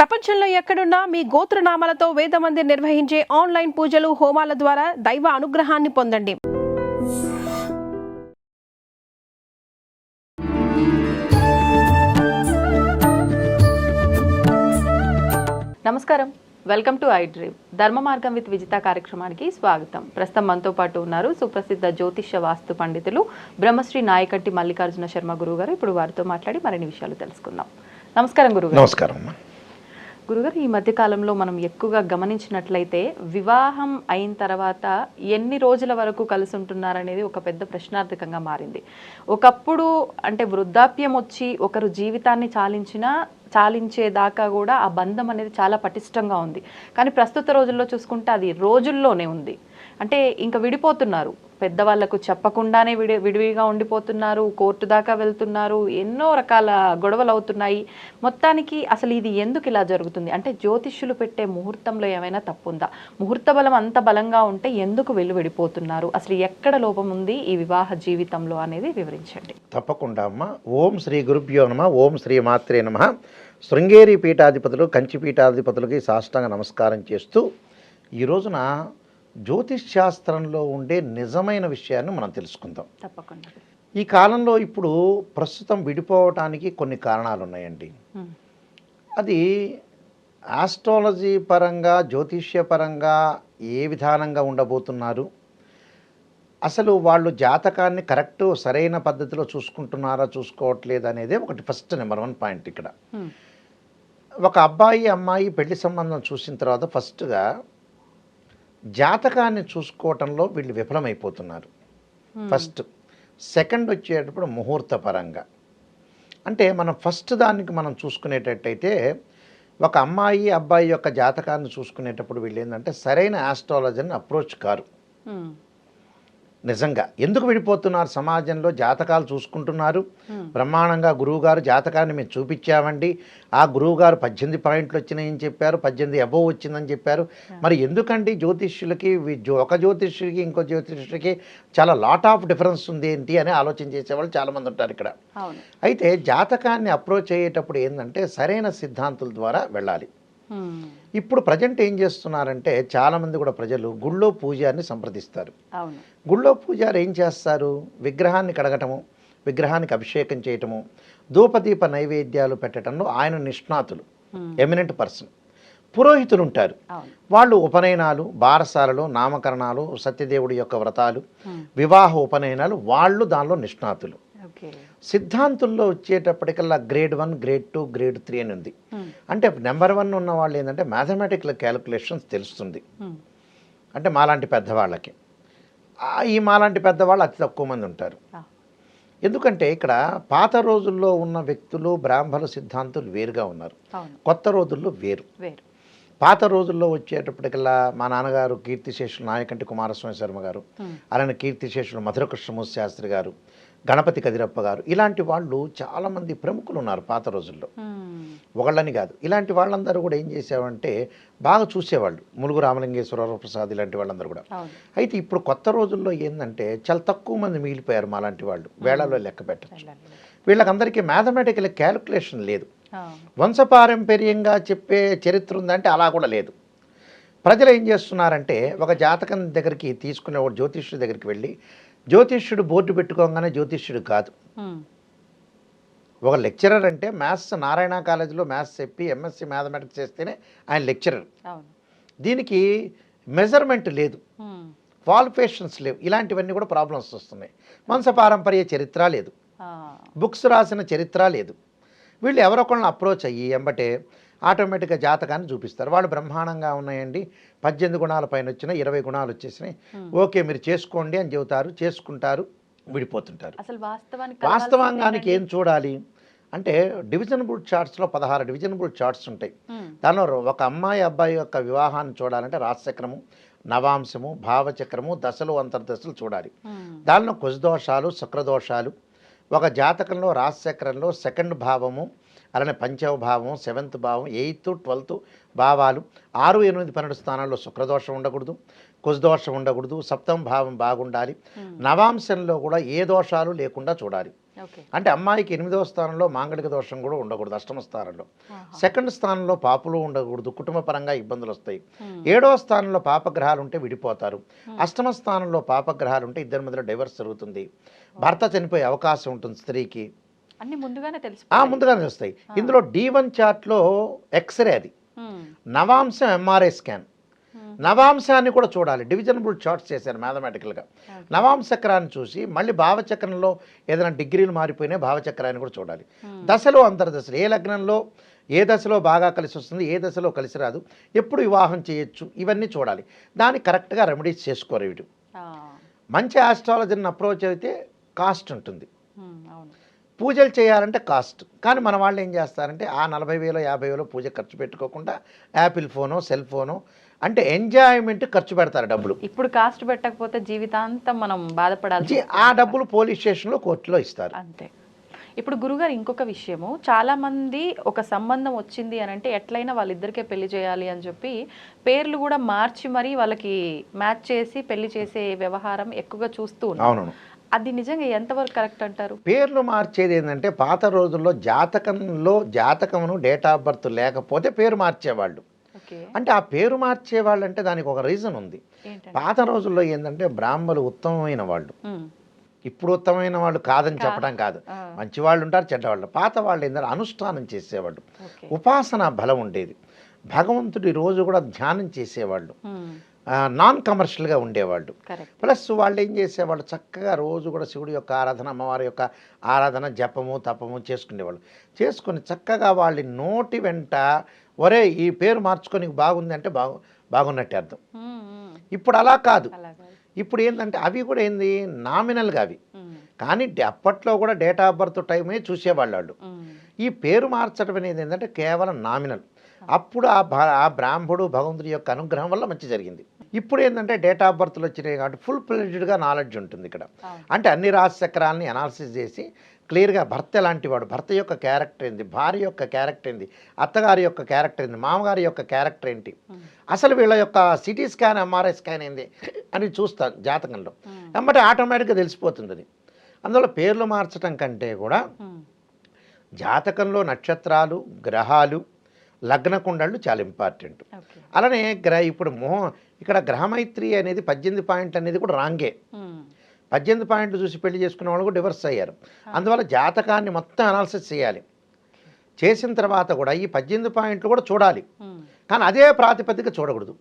ప్రపంచంలో ఎక్కడున్నా మీ గోత్రనామాలతో వేదమందిర్ నిర్వహించే ఆన్లైన్ పూజలు హోమాల ద్వారా దైవ అనుగ్రహాన్ని పొందండి. నమస్కారం, వెల్కమ్ టు ఐ డ్రీమ్. ధర్మ మార్గం విత్ విజిత కార్యక్రమానికి స్వాగతం. ప్రస్తుతం మనతో పాటు ఉన్నారు సుప్రసిద్ధ జ్యోతిష్య వాస్తు పండితులు బ్రహ్మశ్రీ నాయకట్టి మల్లికార్జున శర్మ గురువు గారు. ఇప్పుడు వారితో మాట్లాడి మరిన్ని విషయాలు తెలుసుకుందాం. నమస్కారం గురుగారు. నమస్కారం గురుగారు, ఈ మధ్య కాలంలో మనం ఎక్కువగా గమనించినట్లయితే వివాహం అయిన తర్వాత ఎన్ని రోజుల వరకు కలిసి ఉంటున్నారనేది ఒక పెద్ద ప్రశ్నార్థకంగా మారింది. ఒకప్పుడు అంటే వృద్ధాప్యం వచ్చి ఒకరు జీవితాన్ని చాలించేదాకా కూడా ఆ బంధం అనేది చాలా పటిష్టంగా ఉంది. కానీ ప్రస్తుత రోజుల్లో చూసుకుంటే అది రోజుల్లోనే ఉంది. అంటే ఇంకా విడిపోతున్నారు, పెద్దవాళ్లకు చెప్పకుండానే విడివిగా ఉండిపోతున్నారు, కోర్టు దాకా వెళ్తున్నారు, ఎన్నో రకాల గొడవలు అవుతున్నాయి. మొత్తానికి అసలు ఇది ఎందుకు ఇలా జరుగుతుంది? అంటే జ్యోతిష్యులు పెట్టే ముహూర్తంలో ఏమైనా తప్పుందా? ముహూర్త బలం అంత బలంగా ఉంటే ఎందుకు విడిపోతున్నారు? అసలు ఎక్కడ లోపం ఉంది ఈ వివాహ జీవితంలో అనేది వివరించండి. తప్పకుండా అమ్మ. ఓం శ్రీ గురుభ్యో నమ. ఓం శ్రీ మాత్రే నమ. శృంగేరి పీఠాధిపతులు, కంచి పీఠాధిపతులకి సాష్టాంగ నమస్కారం చేస్తూ ఈ రోజున జ్యోతిష్ శాస్త్రంలో ఉండే నిజమైన విషయాన్ని మనం తెలుసుకుందాం. తప్పకుండా. ఈ కాలంలో ఇప్పుడు ప్రస్తుతం విడిపోవటానికి కొన్ని కారణాలు ఉన్నాయండి. అది ఆస్ట్రాలజీ పరంగా, జ్యోతిష్య పరంగా ఏ విధానంగా ఉండబోతున్నారు, అసలు వాళ్ళు జాతకాన్ని కరెక్ట్ సరైన పద్ధతిలో చూసుకుంటున్నారా చూసుకోవట్లేదు అనేది ఒకటి ఫస్ట్ నెంబర్ 1 పాయింట్. ఇక్కడ ఒక అబ్బాయి అమ్మాయి పెళ్లి సంబంధం చూసిన తర్వాత ఫస్ట్గా జాతకాన్ని చూసుకోవటంలో వీళ్ళు విఫలమైపోతున్నారు. ఫస్ట్. సెకండ్ వచ్చేటప్పుడు ముహూర్త పరంగా, అంటే మనం ఫస్ట్ దానికి మనం చూసుకునేటట్టయితే ఒక అమ్మాయి అబ్బాయి యొక్క జాతకాన్ని చూసుకునేటప్పుడు వీళ్ళు ఏంటంటే సరైన ఆస్ట్రాలజీని అప్రోచ్ కారు. నిజంగా ఎందుకు విడిపోతున్నారు? సమాజంలో జాతకాలు చూసుకుంటున్నారు, బ్రహ్మాండంగా గురువుగారు జాతకాన్ని మేము చూపించామండి, ఆ గురువుగారు 18 పాయింట్లు వచ్చినాయని చెప్పారు, 18 అబోవ్ వచ్చిందని చెప్పారు. మరి ఎందుకండి జ్యోతిష్యులకి ఒక జ్యోతిష్యుడికి ఇంకో జ్యోతిష్యుడికి చాలా లాట్ ఆఫ్ డిఫరెన్స్ ఉంది ఏంటి అని ఆలోచన చేసేవాళ్ళు చాలామంది ఉంటారు ఇక్కడ. అయితే జాతకాన్ని అప్రోచ్ అయ్యేటప్పుడు ఏంటంటే సరైన సిద్ధాంతుల ద్వారా వెళ్ళాలి. ఇప్పుడు ప్రజెంట్ ఏం చేస్తున్నారంటే చాలామంది కూడా ప్రజలు గుళ్ళో పూజారిని సంప్రదిస్తారు. గుళ్ళో పూజారి ఏం చేస్తారు? విగ్రహాన్ని కడగటము, విగ్రహానికి అభిషేకం చేయటము, ధూపదీప నైవేద్యాలు పెట్టడంలో ఆయన నిష్ణాతులు, ఎమినెంట్ పర్సన్. పురోహితులు ఉంటారు, వాళ్ళు ఉపనయనాలు, బారసాలలో నామకరణాలు, సత్యదేవుడి యొక్క వ్రతాలు, వివాహ ఉపనయనాలు, వాళ్ళు దానిలో నిష్ణాతులు. సిద్ధాంతుల్లో వచ్చేటప్పటికల్లా గ్రేడ్ 1, గ్రేడ్ 2, గ్రేడ్ 3 అని ఉంది. అంటే నెంబర్ 1 ఉన్న వాళ్ళు ఏంటంటే మ్యాథమెటికల్ క్యాలిక్యులేషన్స్ తెలుస్తుంది. అంటే మాలాంటి పెద్దవాళ్ళకి, ఈ మాలాంటి పెద్దవాళ్ళు అతి తక్కువ మంది ఉంటారు. ఎందుకంటే ఇక్కడ పాత రోజుల్లో ఉన్న వ్యక్తులు బ్రాహ్మణ సిద్ధాంతులు వేరుగా ఉన్నారు, కొత్త రోజుల్లో వేరు. పాత రోజుల్లో వచ్చేటప్పటికల్లా మా నాన్నగారు కీర్తిశేషులు నాయకంటి కుమారస్వామి శర్మ గారు, అలానే కీర్తిశేషులు మధుర కృష్ణమూర్తి శాస్త్రి గారు, గణపతి కదిరప్ప గారు, ఇలాంటి వాళ్ళు చాలామంది ప్రముఖులు ఉన్నారు పాత రోజుల్లో. ఒకళ్ళని కాదు, ఇలాంటి వాళ్ళందరూ కూడా ఏం చేసేవారంటే బాగా చూసేవాళ్ళు. ములుగు రామలింగేశ్వరరావు ప్రసాద్ ఇలాంటి వాళ్ళందరూ కూడా. అయితే ఇప్పుడు కొత్త రోజుల్లో ఏంటంటే చాలా తక్కువ మంది మిగిలిపోయారు మాలాంటి వాళ్ళు, వేళల్లో లెక్క పెట్టచ్చు. వీళ్ళకందరికీ మ్యాథమెటికల్ క్యాలిక్యులేషన్ లేదు. వంశపారంపర్యంగా చెప్పే చరిత్ర ఉందంటే అలా కూడా లేదు. ప్రజలు ఏం చేస్తున్నారంటే ఒక జాతకం దగ్గరికి తీసుకునే ఒక జ్యోతిష్యుడి దగ్గరికి వెళ్ళి, జ్యోతిష్యుడు బోర్డు పెట్టుకోగానే జ్యోతిష్యుడు కాదు. ఒక లెక్చరర్ అంటే మ్యాథ్స్ నారాయణ కాలేజీలో మ్యాథ్స్ చెప్పి ఎంఎస్సి మ్యాథమెటిక్స్ చేస్తేనే ఆయన లెక్చరర్. దీనికి మెజర్మెంట్ లేదు, క్వాలిఫికేషన్స్ లేవు, ఇలాంటివన్నీ కూడా ప్రాబ్లమ్స్ వస్తున్నాయి. వంశపారంపర్య చరిత్ర లేదు, బుక్స్ రాసిన చరిత్ర లేదు. వీళ్ళు ఎవరొకళ్ళని అప్రోచ్ అయ్యి ఎంబటే ఆటోమేటిక్గా జాతకాన్ని చూపిస్తారు. వాళ్ళు బ్రహ్మాండంగా ఉన్నాయండి, 18 గుణాల పైన వచ్చినాయి, 20 గుణాలు వచ్చేసినాయి, ఓకే మీరు చేసుకోండి అని చెబుతారు, చేసుకుంటారు, విడిపోతుంటారు. వాస్తవానికి ఏం చూడాలి అంటే డివిజనబుల్ చార్ట్స్లో 16 డివిజనబుల్ చార్ట్స్ ఉంటాయి. దానిలో ఒక అమ్మాయి అబ్బాయి యొక్క వివాహాన్ని చూడాలంటే రాశిచక్రము, నవాంశము, భావచక్రము, దశలు, అంతర్దశలు చూడాలి. దానిలో కుజదోషాలు, శుక్రదోషాలు, ఒక జాతకంలో రాశిచక్రంలో 2nd భావము, అలానే 5వ భావం, 7th భావం, 8th, 12th భావాలు, 6, 8, 12 స్థానాల్లో శుక్రదోషం ఉండకూడదు, కుజదోషం ఉండకూడదు, 7వ భావం బాగుండాలి. నవాంశంలో కూడా ఏ దోషాలు లేకుండా చూడాలి. ఓకే. అంటే అమ్మాయికి 8వ స్థానంలో మాంగళిక దోషం కూడా ఉండకూడదు, అష్టమ స్థానంలో. సెకండ్ స్థానంలో పాపులు ఉండకూడదు, కుటుంబ పరంగా ఇబ్బందులు వస్తాయి. 7వ స్థానంలో పాపగ్రహాలు ఉంటే విడిపోతారు. అష్టమ స్థానంలో పాపగ్రహాలు ఉంటే ఇద్దరి మధ్యలో డైవర్స్ జరుగుతుంది, భర్త చనిపోయే అవకాశం ఉంటుంది స్త్రీకి. అన్ని ముందుగానే తెలుసు. ముందుగానే వస్తాయి. ఇందులో D1 చార్ట్లో ఎక్స్రే, అది నవాంశం ఎంఆర్ఐ స్కాన్. నవాంశాన్ని కూడా చూడాలి. డివిజనబుల్ చార్ట్స్ చేశారు మ్యాథమెటికల్గా. నవాంశచక్రాన్ని చూసి మళ్ళీ భావచక్రంలో ఏదైనా డిగ్రీలు మారిపోయినాయి, భావచక్రాన్ని కూడా చూడాలి. దశలో అంతర్దశలు, ఏ లగ్నంలో ఏ దశలో బాగా కలిసి వస్తుంది, ఏ దశలో కలిసి రాదు, ఎప్పుడు వివాహం చేయొచ్చు, ఇవన్నీ చూడాలి. దాన్ని కరెక్ట్గా రెమెడీస్ చేసుకోరు వీడు. మంచి ఆస్ట్రాలజీని అప్రోచ్ అయితే కాస్ట్ ఉంటుంది, పూజలు చేయాలంటే కాస్ట్. కానీ మన వాళ్ళు ఏం చేస్తారంటే ఆ 40,000 50,000 పూజ ఖర్చు పెట్టుకోకుండా యాపిల్ ఫోనో సెల్ ఫోనో అంటే ఎంజాయ్మెంట్ ఖర్చు పెడతారు డబ్బులు. ఇప్పుడు కాస్ట్ పెట్టకపోతే జీవితాంతం మనం బాధపడాలి. ఆ డబ్బులు పోలీస్ స్టేషన్లో కోర్టులో ఇస్తారు అంతే. ఇప్పుడు గురుగారు ఇంకొక విషయము, చాలా మంది ఒక సంబంధం వచ్చింది అని అంటే ఎట్లయినా వాళ్ళిద్దరికే పెళ్లి చేయాలి అని చెప్పి పేర్లు కూడా మార్చి మరీ వాళ్ళకి మ్యాచ్ చేసి పెళ్లి చేసే వ్యవహారం ఎక్కువగా చూస్తూ ఉన్నాం. అవును. అది నిజంగా ఎంతవరకు కరెక్ట్ అంటారు? పేర్లు మార్చేది ఏంటంటే పాత రోజుల్లో జాతకమును డేట్ ఆఫ్ బర్త్ లేకపోతే పేరు మార్చేవాళ్ళు. అంటే ఆ పేరు మార్చేవాళ్ళు అంటే దానికి ఒక రీజన్ ఉంది. పాత రోజుల్లో ఏంటంటే బ్రాహ్మణులు ఉత్తమమైన వాళ్ళు, ఇప్పుడు ఉత్తమమైన వాళ్ళు కాదని చెప్పడం కాదు, మంచి వాళ్ళు ఉంటారు, చెడ్డవాళ్ళు. పాత వాళ్ళు ఏంటంటే అనుష్ఠానం చేసేవాళ్ళు, ఉపాసన బలం ఉండేది, భగవంతుడి రోజు కూడా ధ్యానం చేసేవాళ్ళు, నాన్ కమర్షియల్గా ఉండేవాళ్ళు. ప్లస్ వాళ్ళు ఏం చేసేవాళ్ళు, చక్కగా రోజు కూడా శివుడి యొక్క ఆరాధన, అమ్మవారి యొక్క ఆరాధన, జపము తపము చేసుకునేవాళ్ళు. చేసుకొని చక్కగా వాళ్ళ నోటి వెంట ఒరే ఈ పేరు మార్చుకొని బాగుంది అంటే బాగున్నట్టే అర్థం. ఇప్పుడు అలా కాదు. ఇప్పుడు ఏంటంటే అవి కూడా ఏంది నామినల్గా అవి, కానీ అప్పట్లో కూడా డేట్ ఆఫ్ బర్త్ టైమే చూసేవాళ్ళు వాళ్ళు. ఈ పేరు మార్చడం అనేది ఏంటంటే కేవలం నామినల్. అప్పుడు ఆ బ్రాహ్మణుడు భగవంతుడి యొక్క అనుగ్రహం వల్ల మంచి జరిగింది. ఇప్పుడు ఏంటంటే డేట్ ఆఫ్ బర్త్లు వచ్చినాయి కాబట్టి ఫుల్ ఫ్లెడ్జ్డ్గా నాలెడ్జ్ ఉంటుంది ఇక్కడ. అంటే అన్ని రాశి చక్రాలని అనాలిసిస్ చేసి క్లియర్గా భర్త ఎలాంటి వాడు, భర్త యొక్క క్యారెక్టర్ ఏంది, భార్య యొక్క క్యారెక్టర్ ఏంది, అత్తగారి యొక్క క్యారెక్టర్ ఏంది, మామగారి యొక్క క్యారెక్టర్ ఏంటి, అసలు వీళ్ళ యొక్క సిటీ స్కాన్ ఎంఆర్ఐ స్కాన్ ఏంది అని చూస్తాను జాతకంలో. వెంబడి ఆటోమేటిక్గా తెలిసిపోతుంది అది. అందువల్ల పేర్లు మార్చడం కంటే కూడా జాతకంలో నక్షత్రాలు, గ్రహాలు, లగ్న కుండళ్ళు చాలా ఇంపార్టెంట్. అలానే ఇప్పుడు ఇక్కడ గ్రహమైత్రి అనేది 18 పాయింట్ అనేది కూడా రాంగే. 18 పాయింట్లు చూసి పెళ్లి చేసుకునే వాళ్ళు కూడా డివర్స్ అయ్యారు. అందువల్ల జాతకాన్ని మొత్తం అనాలిసిస్ చేయాలి. చేసిన తర్వాత కూడా ఈ 18 పాయింట్లు కూడా చూడాలి, కానీ అదే ప్రాతిపదిక చూడకూడదు.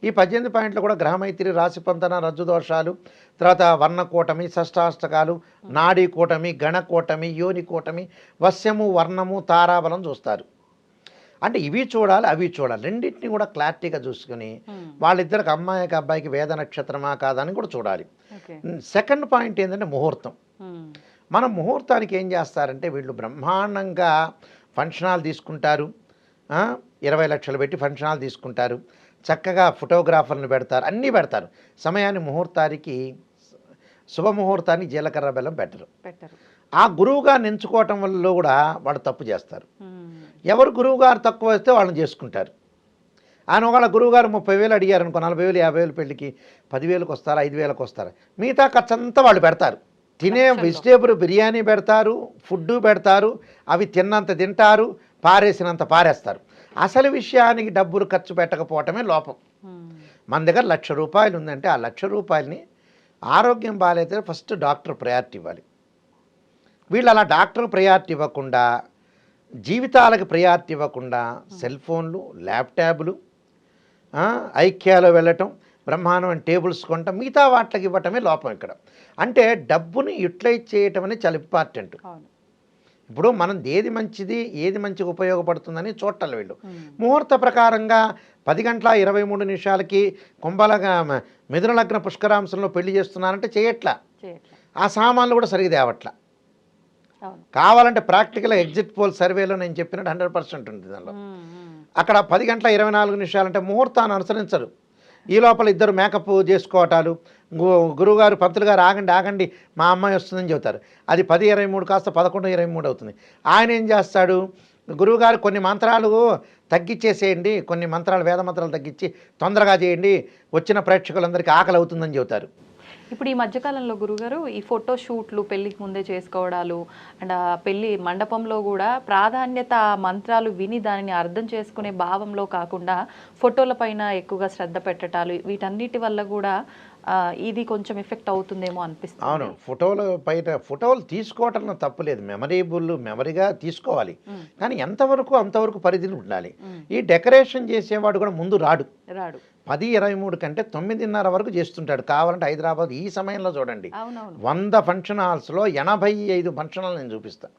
ఈ 18 పాయింట్లు కూడా గ్రహమైత్రి, రాశి పొంతన, రజ్జు దోషాలు, తర్వాత వర్ణ కూటమి, షష్టాష్టకాలు, నాడీ కూటమి, గణ కూటమి, యోని కూటమి, వశ్యము, వర్ణము, తారాబలం చూస్తారు. అంటే ఇవి చూడాలి, అవి చూడాలి, రెండింటిని కూడా క్లారిటీగా చూసుకుని వాళ్ళిద్దరికి అమ్మాయికి అబ్బాయికి వేద నక్షత్రమా కాదని కూడా చూడాలి. సెకండ్ పాయింట్ ఏంటంటే ముహూర్తం. మనం ముహూర్తానికి ఏం చేస్తారంటే వీళ్ళు బ్రహ్మాండంగా ఫంక్షన్ హాల్ తీసుకుంటారు, 20 లక్షలు పెట్టి ఫంక్షన్ హాల్ తీసుకుంటారు, చక్కగా ఫోటోగ్రాఫర్ని పెడతారు, అన్నీ పెడతారు. సమయాన్ని ముహూర్తానికి శుభముహూర్తానికి జీలకర్ర బెల్లం పెట్టరు. ఆ గురువుగారిని ఎంచుకోవటం వల్ల కూడా వాళ్ళు తప్పు చేస్తారు. ఎవరు గురువుగారు తక్కువ వస్తే వాళ్ళని చేసుకుంటారు. ఆయన ఒకవేళ గురువుగారు 30,000 అడిగారు అనుకో, 40,000 50,000 పెళ్ళికి 10,000కి వస్తారా, 5,000కి వస్తారా, మిగతా ఖర్చు అంతా వాళ్ళు పెడతారు. తినే వెజిటేబుల్ బిర్యానీ పెడతారు, ఫుడ్డు పెడతారు, అవి తిన్నంత తింటారు, పారేసినంత పారేస్తారు. అసలు విషయానికి డబ్బులు ఖర్చు పెట్టకపోవటమే లోపం. మన దగ్గర ₹1,00,000 ఉందంటే ఆ ₹1,00,000ని ఆరోగ్యం బాగాలైతే ఫస్ట్ డాక్టర్ ప్రయారిటీ ఇవ్వాలి. వీళ్ళు అలా డాక్టర్ ప్రయారిటీ ఇవ్వకుండా, జీవితాలకు ప్రయారిటీ ఇవ్వకుండా సెల్ ఫోన్లు, ల్యాప్టాప్లు, ఐక్యాలో వెళ్ళటం, బ్రహ్మాండమైన టేబుల్స్ కొనటం, మిగతా వాటికి ఇవ్వటమే లోపం ఇక్కడ. అంటే డబ్బుని యూటిలైజ్ చేయటం అనేది చాలా ఇంపార్టెంట్. ఇప్పుడు మనం ఏది మంచిది, ఏది మంచిగా ఉపయోగపడుతుందని చూడాలి వీళ్ళు. ముహూర్త ప్రకారంగా 10:23 కుంభలగా మిథున లగ్న పుష్కరాంశంలో పెళ్లి చేస్తున్నారంటే చేయట్లా, ఆ సామాన్లు కూడా సరిగ్గా తేవట్లా. కావాలంటే ప్రాక్టికల్ ఎగ్జిట్ పోల్ సర్వేలో నేను చెప్పినట్టు 100% ఉంటుంది దానిలో. అక్కడ 10:24 అంటే ముహూర్తాన్ని అనుసరించరు. ఈ లోపల ఇద్దరు మేకప్ చేసుకోవటాలు, గురువుగారు పంతులు గారు ఆగండి మా అమ్మాయి వస్తుందని చెబుతారు. అది 10:23 కాస్త 11:23 అవుతుంది. ఆయన ఏం చేస్తాడు, గురువుగారు కొన్ని మంత్రాలు తగ్గించేసేయండి, కొన్ని మంత్రాలు వేద మంత్రాలు తగ్గించి తొందరగా చేయండి, వచ్చిన ప్రేక్షకులందరికీ ఆకలి అవుతుందని చెబుతారు. ఇప్పుడు ఈ మధ్యకాలంలో గురుగారు ఈ ఫోటో షూట్లు పెళ్లికి ముందే చేసుకోవడాలు అండ్ ఆ పెళ్లి మండపంలో కూడా ప్రాధాన్యత మంత్రాలు విని దానిని అర్థం చేసుకునే భావంలో కాకుండా ఫోటోల పైన ఎక్కువగా శ్రద్ధ పెట్టడాలు వీటన్నిటి వల్ల కూడా ఇది కొంచెం ఎఫెక్ట్ అవుతుందేమో అనిపిస్తుంది. అవును, ఫోటోలు తీసుకోవటంలో తప్పులేదు, మెమరీగా తీసుకోవాలి, కానీ అంతవరకు పరిధిని ఉండాలి. ఈ డెకరేషన్ చేసేవాడు కూడా ముందు రాడు 10-23 కంటే 9:30 వరకు చేస్తుంటాడు. కావాలంటే హైదరాబాద్ ఈ సమయంలో చూడండి, 100 ఫంక్షన్ హాల్స్లో 85 ఫంక్షన్ హాల్ నేను చూపిస్తాను.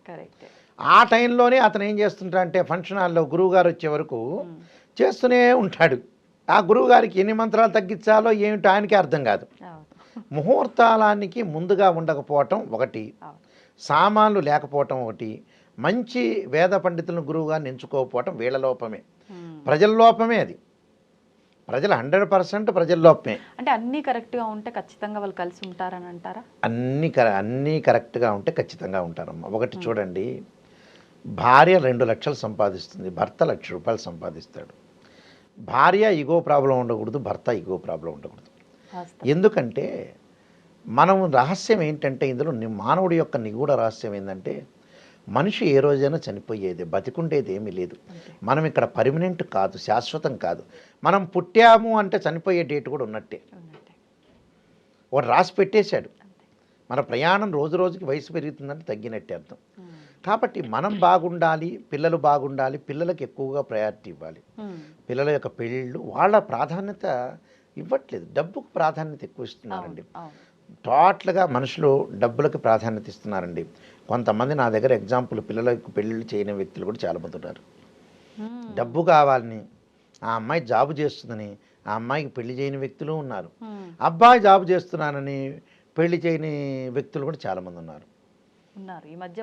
ఆ టైంలోనే అతను ఏం చేస్తుంటా అంటే ఫంక్షన్ హాల్లో గురువు గారు వచ్చే వరకు చేస్తూనే ఉంటాడు. ఆ గురువు గారికి ఎన్ని మంత్రాలు తగ్గించాలో ఏమిటో ఆయనకి అర్థం కాదు. ముహూర్తాలానికి ముందుగా ఉండకపోవటం ఒకటి, సామాన్లు లేకపోవటం ఒకటి, మంచి వేద పండితులను గురువు గారిని ఎంచుకోకపోవటం వీళ్ళ లోపమే, ప్రజల లోపమే. అది ప్రజలు 100% ప్రజల లోపమే. అంటే అన్నీ కరెక్ట్గా ఉంటే ఖచ్చితంగా వాళ్ళు కలిసి ఉంటారని అంటారా? అన్నీ కరెక్ట్గా ఉంటే ఖచ్చితంగా ఉంటారమ్మా. ఒకటి చూడండి, భార్య 2 లక్షలు సంపాదిస్తుంది, భర్త 1 లక్ష రూపాయలు సంపాదిస్తాడు. భార్య ఈగో ప్రాబ్లం ఉండకూడదు, భర్త ఈగో ప్రాబ్లం ఉండకూడదు. ఎందుకంటే మనం రహస్యం ఏంటంటే ఇందులో మానవుడి యొక్క నిగూఢ రహస్యం ఏంటంటే మనిషి ఏ రోజైనా చనిపోయేది, బతికుండేది ఏమీ లేదు. మనం ఇక్కడ పర్మనెంట్ కాదు, శాశ్వతం కాదు. మనం పుట్టాము అంటే చనిపోయే డేట్ కూడా ఉన్నట్టే, వాడు రాసి పెట్టేశాడు. మన ప్రయాణం రోజుకి వయసు పెరుగుతుందంటే తగ్గినట్టే అర్థం. కాబట్టి మనం బాగుండాలి, పిల్లలు బాగుండాలి, పిల్లలకు ఎక్కువగా ప్రయారిటీ ఇవ్వాలి. పిల్లల యొక్క పెళ్ళిళ్ళు వాళ్ళ ప్రాధాన్యత ఇవ్వట్లేదు, డబ్బుకు ప్రాధాన్యత ఎక్కువ ఇస్తున్నారండి. టోటల్గా మనుషులు డబ్బులకు ప్రాధాన్యత ఇస్తున్నారండి. కొంతమంది నా దగ్గర ఎగ్జాంపుల్ పిల్లలకు పెళ్ళిళ్ళు చేయని వ్యక్తులు కూడా చాలామంది ఉన్నారు. డబ్బు కావాలని, ఆ అమ్మాయి జాబు చేస్తుందని ఆ అమ్మాయికి పెళ్లి చేయని వ్యక్తులు ఉన్నారు, అబ్బాయి జాబు చేస్తున్నానని పెళ్లి చేయని వ్యక్తులు కూడా చాలామంది ఉన్నారు. ఈ మధ్య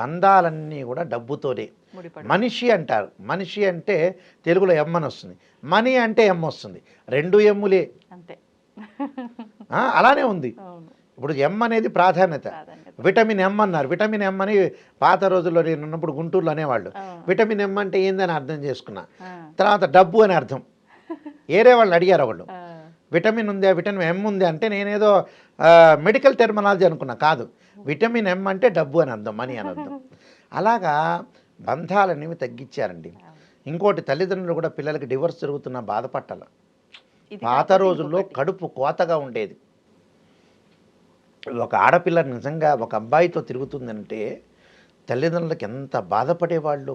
బంధాలన్నీ కూడా డబ్బుతోనే. మనిషి అంటారు, మనిషి అంటే తెలుగులో ఎమ్ అని వస్తుంది, మనీ అంటే ఎమ్ వస్తుంది, 2 ఎమ్ములే అంతే. అలానే ఉంది. ఇప్పుడు ఎమ్ అనేది ప్రాధాన్యత. విటమిన్ ఎమ్ అన్నారు, విటమిన్ ఎమ్ అని పాత రోజుల్లో నేను ఉన్నప్పుడు గుంటూరులో అనేవాళ్ళు. విటమిన్ ఎమ్ అంటే ఏందని అర్థం చేసుకున్నా. తర్వాత డబ్బు అని అర్థం. ఏరే వాళ్ళు అడిగారు ఒకళ్ళు, విటమిన్ ఉందా, విటమిన్ ఎమ్ ఉంది అంటే నేనేదో మెడికల్ టెర్మినాలజీ అనుకున్నా. కాదు, విటమిన్ ఎమ్ అంటే డబ్బు అని అర్థం, మనీ అని అర్థం. అలాగా బంధాలనేవి తగ్గించారండి. ఇంకోటి, తల్లిదండ్రులు కూడా పిల్లలకి డివోర్స్ జరుగుతున్న బాధపట్టాల. పాత రోజుల్లో కడుపు కోతగా ఉండేది. ఒక ఆడపిల్ల నిజంగా ఒక అబ్బాయితో తిరుగుతుందంటే తల్లిదండ్రులకి ఎంత బాధపడేవాళ్ళు.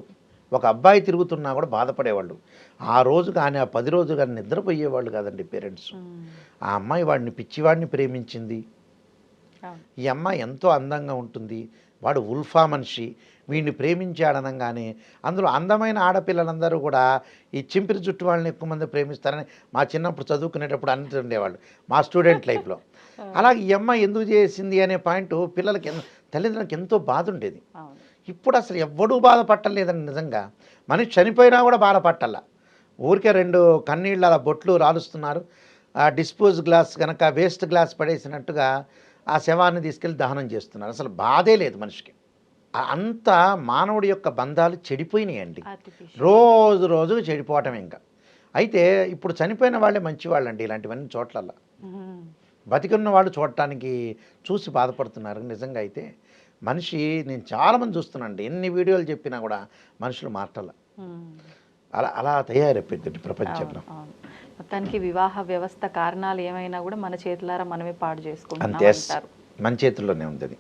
ఒక అబ్బాయి తిరుగుతున్నా కూడా బాధపడేవాళ్ళు. ఆ రోజు కానీ ఆ 10 రోజులు కానీ నిద్రపోయేవాళ్ళు కాదండి పేరెంట్స్. ఆ అమ్మాయి వాడిని పిచ్చివాడిని ప్రేమించింది, ఈ అమ్మాయి ఎంతో అందంగా ఉంటుంది, వాడు ఉల్ఫా మనిషి, వీడిని ప్రేమించాడనగానే అందులో అందమైన ఆడపిల్లలందరూ కూడా ఈ చింపిరి జుట్టు వాళ్ళని ఎక్కువ మంది ప్రేమిస్తారని మా చిన్నప్పుడు చదువుకునేటప్పుడు అంటుండేవాళ్ళు మా స్టూడెంట్ లైఫ్లో. అలాగే ఈ అమ్మాయి ఎందుకు చేసింది అనే పాయింట్ పిల్లలకి తల్లిదండ్రులకి ఎంతో బాధ ఉండేది. ఇప్పుడు అసలు ఎవ్వడూ బాధపట్టలేదని నిజంగా. మనిషి చనిపోయినా కూడా బాధపట్టాల. ఊరికే 2 కన్నీళ్ళు అలా బొట్లు రాలుస్తున్నారు. ఆ డిస్పోజ్ గ్లాస్ కనుక వేస్ట్ గ్లాస్ పడేసినట్టుగా ఆ శవాన్ని తీసుకెళ్ళి దహనం చేస్తున్నారు. అసలు బాధే లేదు మనిషికి. అంత మానవుడి యొక్క బంధాలు చెడిపోయినాయండి, రోజుకు చెడిపోవటం. ఇంకా అయితే ఇప్పుడు చనిపోయిన వాళ్ళే మంచివాళ్ళండి ఇలాంటివన్నీ చోట్లల్లో. బతికున్న వాళ్ళు చూడటానికి చూసి బాధపడుతున్నారు. నిజంగా అయితే మనిషి, నేను చాలామంది చూస్తున్నానండి, ఎన్ని వీడియోలు చెప్పినా కూడా మనుషులు మాట్లాడాల. అలా తయారైపోయింది ప్రపంచంలో. మొత్తానికి వివాహ వ్యవస్థ కారణాలు ఏమైనా కూడా మన చేతులారా మనమే పాడు చేసుకుంటాం. అంతే, మన చేతుల్లోనే ఉంది అది.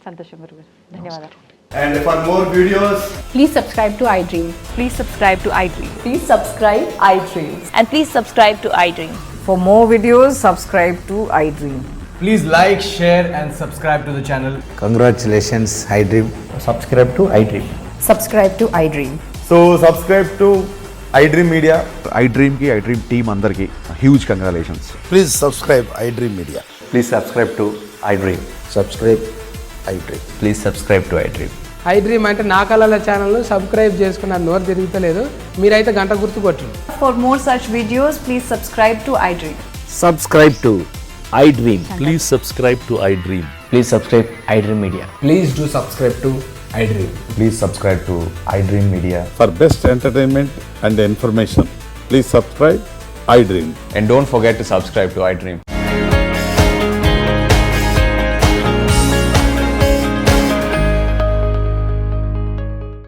సంతోషం గురుగారు, ధన్యవాదాలు. And for more videos, please subscribe to iDream. Please subscribe to iDream. Please subscribe iDream. And please subscribe to iDream. For more videos, subscribe to iDream. please like, share and subscribe to the channel. Congratulations, iDream. Subscribe to iDream. Subscribe to iDream. So subscribe to iDream Media. iDream ki iDream team andarki huge congratulations. Please subscribe iDream Media. Please subscribe to iDream. Subscribe iDream. Please subscribe to iDream. iDream అంటే నా కళల ఛానల్ను subscribe చేసుకున్న నోరు తిరుగుతలేదు, మీరైతే గంట గుర్తు కొట్టండి. For more such videos, please subscribe to iDream. Subscribe to iDream. Please subscribe to iDream. Please subscribe iDream Media. Please do subscribe to iDream. Please subscribe to iDream Media. For best entertainment and information, please subscribe iDream. And don't forget to subscribe to iDream.